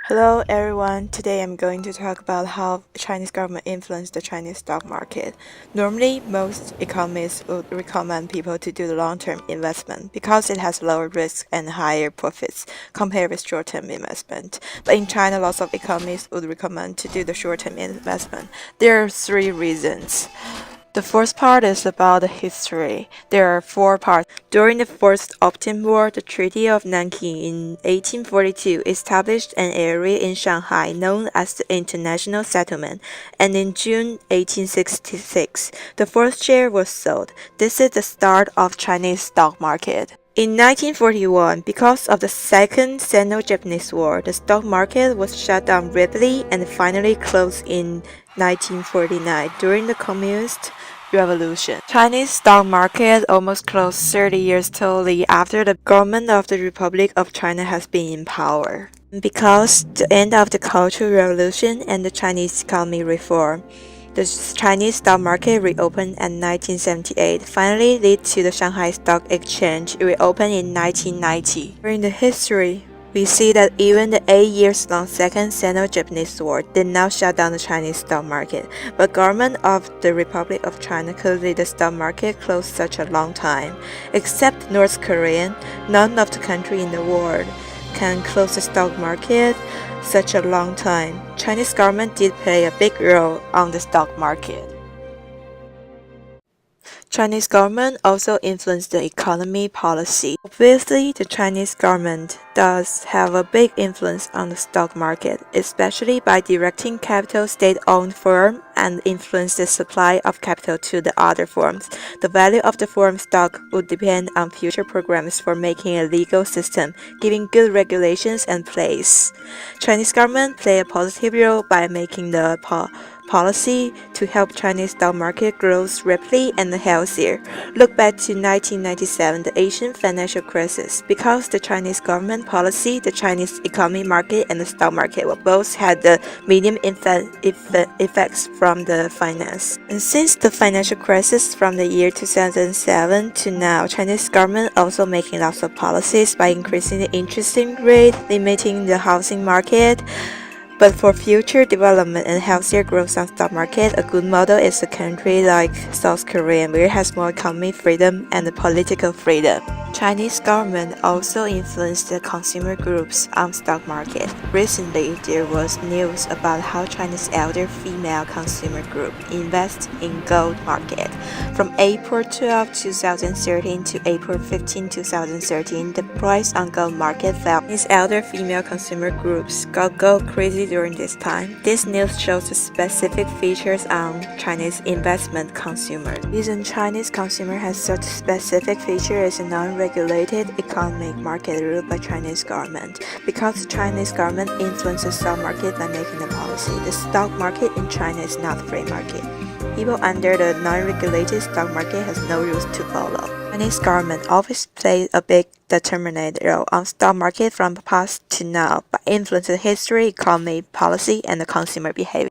Hello everyone, today I'm going to talk about how Chinese government influenced the Chinese stock market. Normally, most economists would recommend people to do the long-term investment because it has lower risk and higher profits compared with short-term investment. But in China, lots of economists would recommend to do the short-term investment. There are three reasons. The first part is about the history. There are four parts. During the First Opium War, the Treaty of Nanking in 1842 established an area in Shanghai known as the International Settlement, and in June 1866, the first share was sold. This is the start of Chinese stock market. In 1941, because of the Second Sino-Japanese War, the stock market was shut down rapidly and finally closed in 1949 during the Communist Revolution. Chinese stock market almost closed 30 years totally after the government of the Republic of China has been in power. Because the end of the Cultural Revolution and the Chinese economy reform, the Chinese stock market reopened in 1978, finally led to the Shanghai Stock Exchange reopened in 1990. During the history, we see that even the 8 years long Second Sino-Japanese War did not shut down the Chinese stock market, but government of the Republic of China could let the stock market close such a long time. Except North Korea, none of the country in the world can close the stock market such a long time. Chinese government did play a big role on the stock market. Chinese government also influenced the economy policy. Obviously, the Chinese government does have a big influence on the stock market, especially by directing capital state-owned firms and influence the supply of capital to the other firms. The value of the firm stock would depend on future programs for making a legal system, giving good regulations and place. Chinese government play a positive role by making the policy to help Chinese stock market grow rapidly and healthier. Look back to 1997, the Asian financial crisis. Because the Chinese government policy, the Chinese economy market and the stock market both had the medium effects from the finance. And since the financial crisis from the year 2007 to now, Chinese government also making lots of policies by increasing the interest rate, limiting the housing market. But for future development and healthier growth on stock market, a good model is a country like South Korea, where it has more economic freedom and political freedom. Chinese government also influenced the consumer groups on stock market. Recently, there was news about how Chinese elder female consumer group invest in gold market. From April 12, 2013 to April 15, 2013, the price on gold market fell. These elder female consumer groups got gold crazy during this time. This news shows the specific features on Chinese investment consumer. The reason Chinese consumer has such specific feature is a non-regulated economic market ruled by Chinese government. Because the Chinese government influences the stock market by making the policy, the stock market in China is not free market. People under the non-regulated stock market has no rules to follow. Chinese government always played a big determinant role on stock market from the past to now by influencing history, economy, policy, and the consumer behavior.